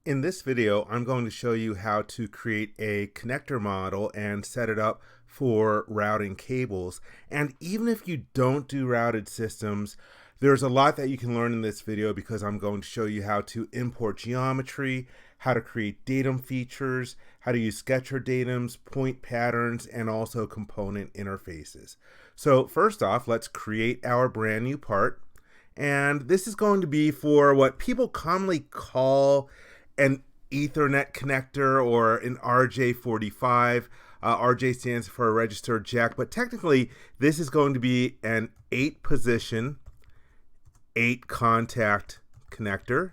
In this video, I'm going to show you how to create a connector model and set it up for routing cables. And even if you don't do routed systems, there's a lot that you can learn in this video because I'm going to show you how to import geometry, how to create datum features, how to use sketcher datums, point patterns, and also component interfaces. So first off, let's create our brand new part. And this is going to be for what people commonly call an Ethernet connector or an RJ45. RJ stands for a registered jack, but technically this is going to be an 8-position, 8-contact connector.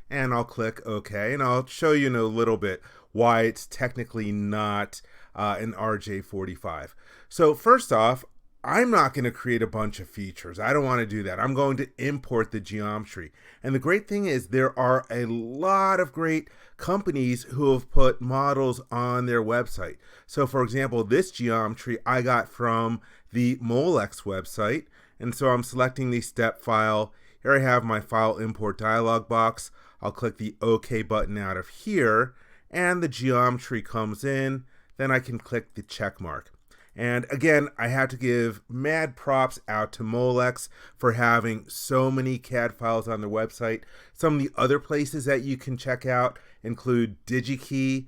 And I'll click OK, and I'll show you in a little bit why it's technically not an RJ45. So first off, I'm not going to create a bunch of features. I don't want to do that. I'm going to import the geometry. And the great thing is there are a lot of great companies who have put models on their website. So for example, this geometry I got from the Molex website. And so I'm selecting the step file. Here I have my file import dialog box. I'll click the OK button out of here and the geometry comes in. Then I can click the check mark. And again, I have to give mad props out to Molex for having so many CAD files on their website. Some of the other places that you can check out include DigiKey,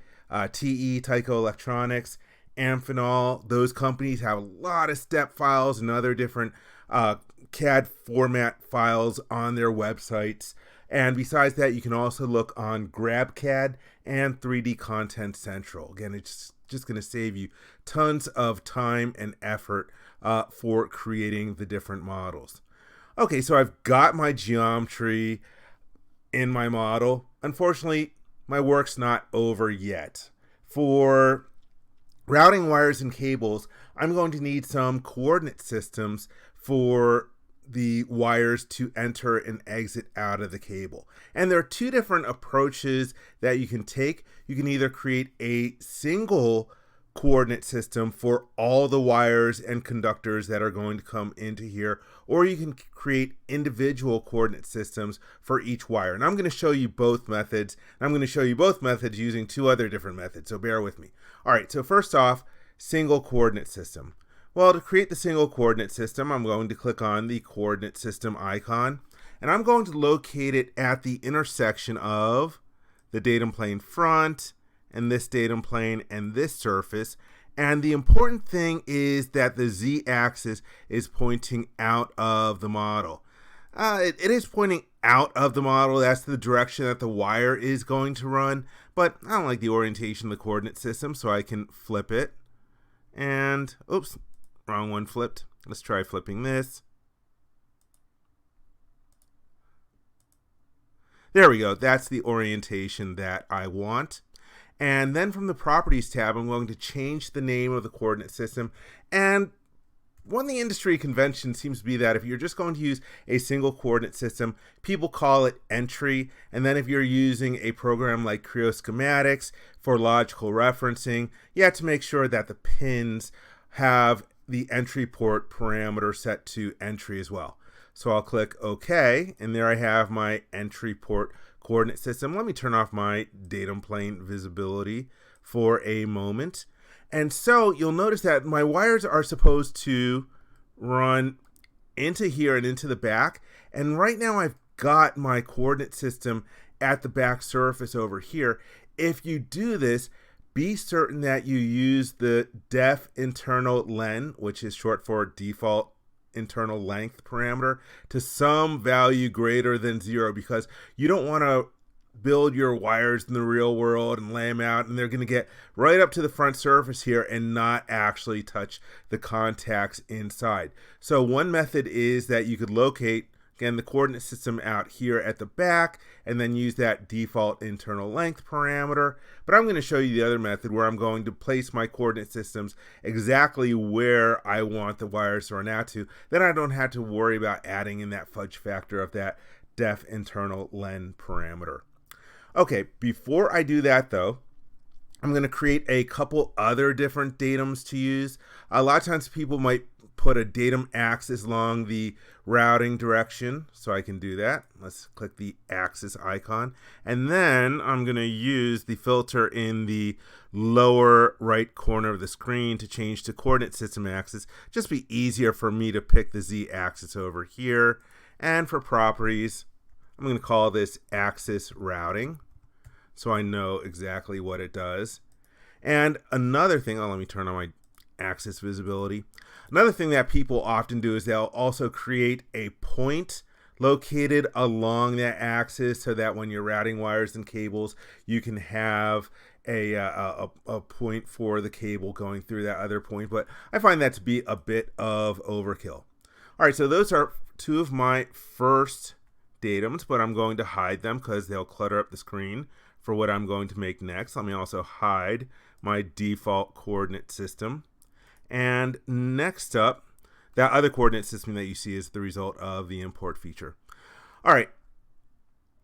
TE, Tyco Electronics, Amphenol. Those companies have a lot of step files and other different CAD format files on their websites. And besides that, you can also look on GrabCAD and 3D Content Central. Again, it's just going to save you tons of time and effort for creating the different models. Okay, so I've got my geometry in my model. Unfortunately, my work's not over yet. For routing wires and cables, I'm going to need some coordinate systems for the wires to enter and exit out of the cable. And there are two different approaches that you can take. You can either create a single coordinate system for all the wires and conductors that are going to come into here, or you can create individual coordinate systems for each wire. And I'm going to show you both methods. I'm going to show you both methods using two other different methods, so bear with me. All right, so first off, single coordinate system. Well, to create the single coordinate system, I'm going to click on the coordinate system icon, and I'm going to locate it at the intersection of the datum plane front and this datum plane and this surface. And the important thing is that the z-axis is pointing out of the model. It is pointing out of the model. That's the direction that the wire is going to run, but I don't like the orientation of the coordinate system, so I can flip it. And, oops. Wrong one flipped. Let's try flipping this. There we go. That's the orientation that I want. And then from the Properties tab, I'm going to change the name of the coordinate system. And one of the industry conventions seems to be that if you're just going to use a single coordinate system, people call it entry. And then if you're using a program like Creo Schematics for logical referencing, you have to make sure that the pins have the entry port parameter set to entry as well. So I'll click OK, and there I have my entry port coordinate system. Let me turn off my datum plane visibility for a moment. And so you'll notice that my wires are supposed to run into here and into the back. And right now I've got my coordinate system at the back surface over here. If you do this, be certain that you use the def internal len, which is short for default internal length parameter, to some value greater than 0, because you don't want to build your wires in the real world and lay them out and they're going to get right up to the front surface here and not actually touch the contacts inside. So one method is that you could locate, again, the coordinate system out here at the back and then use that default internal length parameter. But I'm going to show you the other method where I'm going to place my coordinate systems exactly where I want the wires to run out to. Then I don't have to worry about adding in that fudge factor of that def internal len parameter. Okay, before I do that though, I'm going to create a couple other different datums to use. A lot of times people might put a datum axis along the routing direction, so I can do that. Let's click the axis icon, and then I'm going to use the filter in the lower right corner of the screen to change to coordinate system axis. Just be easier for me to pick the z axis over here. And for properties, I'm going to call this axis routing, so I know exactly what it does. And another thing, let me turn on my axis visibility. Another thing that people often do is they'll also create a point located along that axis so that when you're routing wires and cables, you can have a point for the cable going through that other point. But I find that to be a bit of overkill. All right, so those are two of my first datums, but I'm going to hide them because they'll clutter up the screen for what I'm going to make next. Let me also hide my default coordinate system. And next up, that other coordinate system that you see is the result of the import feature. All right,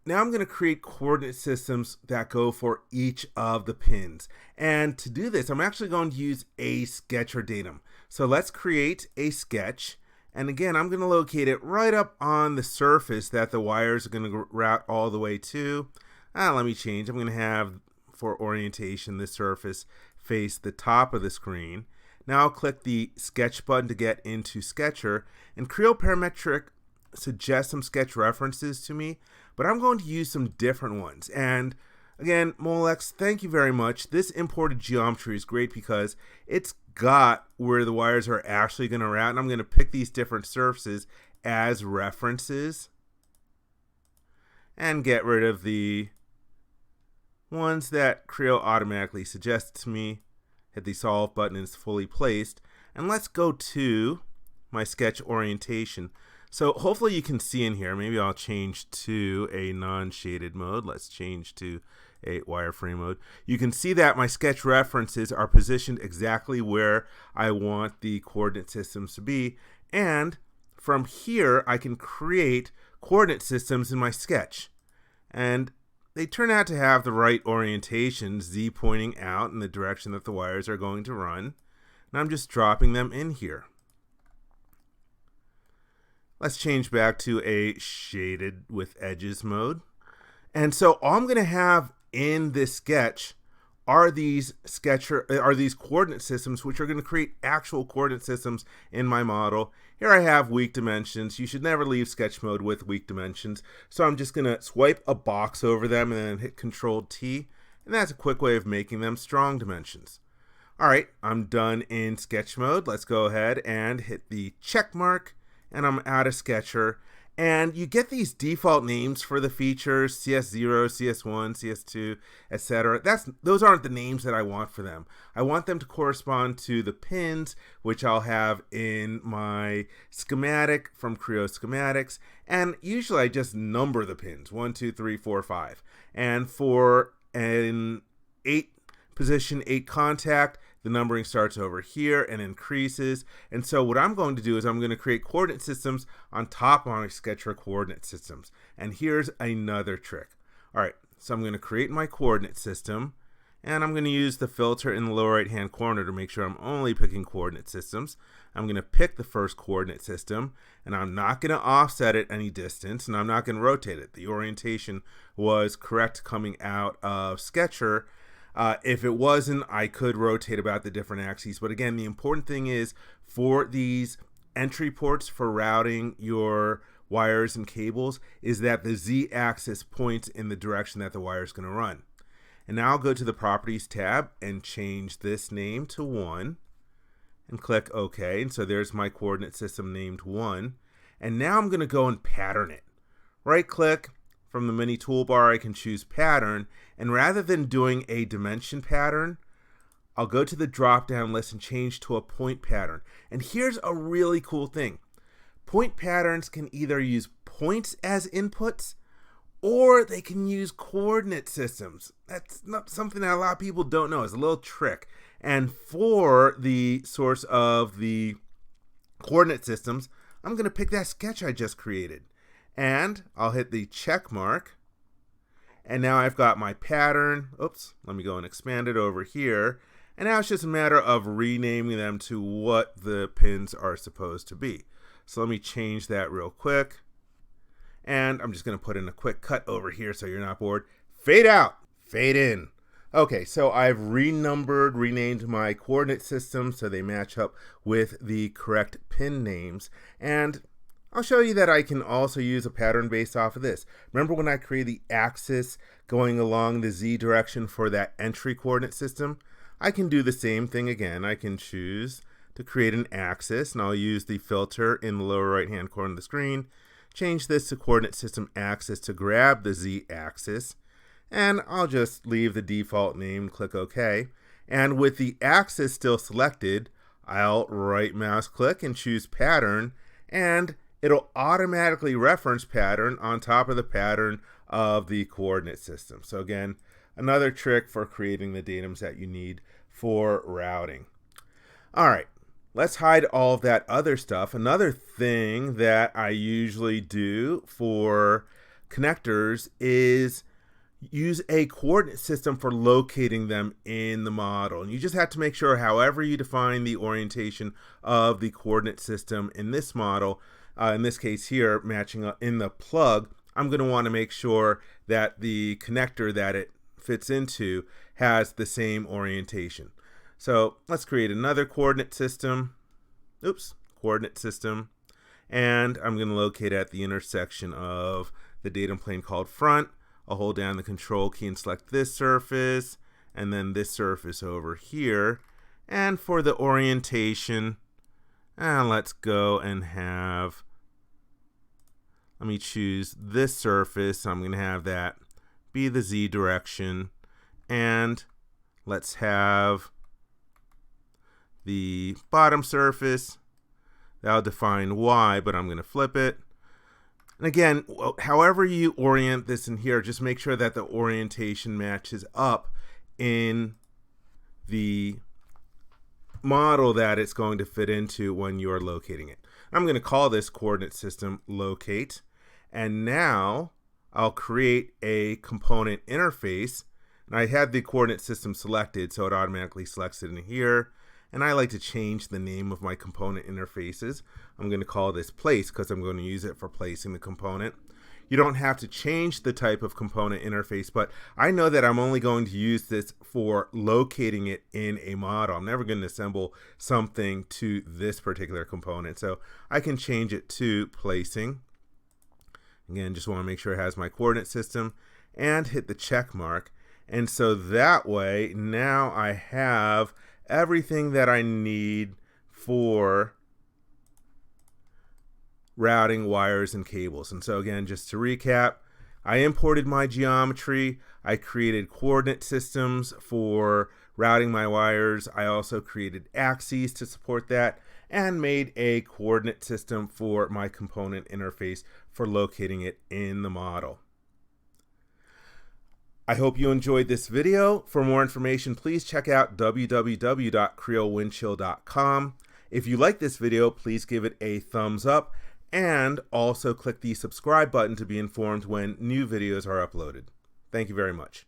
now I'm going to create coordinate systems that go for each of the pins. And to do this, I'm actually going to use a sketch or datum. So let's create a sketch. And again, I'm going to locate it right up on the surface that the wires are going to route all the way to. Let me change. I'm going to have, for orientation, the surface face the top of the screen. Now I'll click the sketch button to get into Sketcher, and Creo Parametric suggests some sketch references to me, but I'm going to use some different ones. And again, Molex, thank you very much. This imported geometry is great because it's got where the wires are actually going to route, and I'm going to pick these different surfaces as references and get rid of the ones that Creo automatically suggests to me. Hit the solve button and it's fully placed. And let's go to my sketch orientation. So hopefully you can see in here, maybe I'll change to a non-shaded mode. Let's change to a wireframe mode. You can see that my sketch references are positioned exactly where I want the coordinate systems to be. And from here, I can create coordinate systems in my sketch. And they turn out to have the right orientation, z pointing out in the direction that the wires are going to run. And I'm just dropping them in here. Let's change back to a shaded with edges mode. And so all I'm going to have in this sketch are these coordinate systems, which are going to create actual coordinate systems in my model. Here I have weak dimensions. You should never leave sketch mode with weak dimensions. So I'm just going to swipe a box over them and then hit Control-T. And that's a quick way of making them strong dimensions. All right, I'm done in sketch mode. Let's go ahead and hit the check mark. And I'm out of Sketcher. And you get these default names for the features, CS0, CS1, CS2, etc. Those aren't the names that I want for them. I want them to correspond to the pins, which I'll have in my schematic from Creo Schematics. And usually I just number the pins, 1, 2, 3, 4, 5. And for an 8 position, 8 contact, the numbering starts over here and increases. And so what I'm going to do is I'm going to create coordinate systems on top of my Sketcher coordinate systems. And here's another trick. All right, so I'm going to create my coordinate system, and I'm going to use the filter in the lower right hand corner to make sure I'm only picking coordinate systems. I'm going to pick the first coordinate system, and I'm not going to offset it any distance, and I'm not going to rotate it. The orientation was correct coming out of Sketcher. If it wasn't, I could rotate about the different axes. But again, the important thing is for these entry ports for routing your wires and cables is that the z-axis points in the direction that the wire is going to run. And now I'll go to the Properties tab and change this name to 1 and click OK. And so there's my coordinate system named 1. And now I'm going to go and pattern it. Right click. From the mini toolbar, I can choose pattern, and rather than doing a dimension pattern, I'll go to the drop-down list and change to a point pattern. And here's a really cool thing. Point patterns can either use points as inputs, or they can use coordinate systems. That's not something that a lot of people don't know. It's a little trick. And for the source of the coordinate systems, I'm going to pick that sketch I just created. And I'll hit the check mark. And now I've got my pattern. Oops, let me go and expand it over here. And now it's just a matter of renaming them to what the pins are supposed to be. So let me change that real quick. And I'm just going to put in a quick cut over here so you're not bored. Fade out, fade in. Okay, so I've renamed my coordinate system so they match up with the correct pin names. And I'll show you that I can also use a pattern based off of this. Remember when I created the axis going along the Z direction for that entry coordinate system? I can do the same thing again. I can choose to create an axis, and I'll use the filter in the lower right hand corner of the screen. Change this to coordinate system axis to grab the Z axis, and I'll just leave the default name, click OK. And with the axis still selected, I'll right mouse click and choose pattern, and it'll automatically reference pattern on top of the pattern of the coordinate system. So again, another trick for creating the datums that you need for routing. All right. Let's hide all of that other stuff. Another thing that I usually do for connectors is use a coordinate system for locating them in the model. And you just have to make sure, however you define the orientation of the coordinate system in this model, in this case here, matching up in the plug, I'm going to want to make sure that the connector that it fits into has the same orientation. So let's create another coordinate system. Coordinate system. And I'm going to locate at the intersection of the datum plane called front. I'll hold down the control key and select this surface, and then this surface over here. And for the orientation, let's go and let me choose this surface. I'm going to have that be the Z direction. And let's have the bottom surface. That'll define Y, but I'm going to flip it. And again, however you orient this in here, just make sure that the orientation matches up in the model that it's going to fit into when you're locating it. I'm going to call this coordinate system locate. And now I'll create a component interface. And I had the coordinate system selected, so it automatically selects it in here. And I like to change the name of my component interfaces. I'm going to call this place because I'm going to use it for placing the component. You don't have to change the type of component interface, but I know that I'm only going to use this for locating it in a model. I'm never going to assemble something to this particular component, so I can change it to placing. Again, just want to make sure it has my coordinate system and hit the check mark. And so that way, now I have everything that I need for routing wires and cables. And so again, just to recap, I imported my geometry. I created coordinate systems for routing my wires. I also created axes to support that and made a coordinate system for my component interface for locating it in the model. I hope you enjoyed this video. For more information, please check out www.creowindchill.com. If you like this video, please give it a thumbs up and also click the subscribe button to be informed when new videos are uploaded. Thank you very much.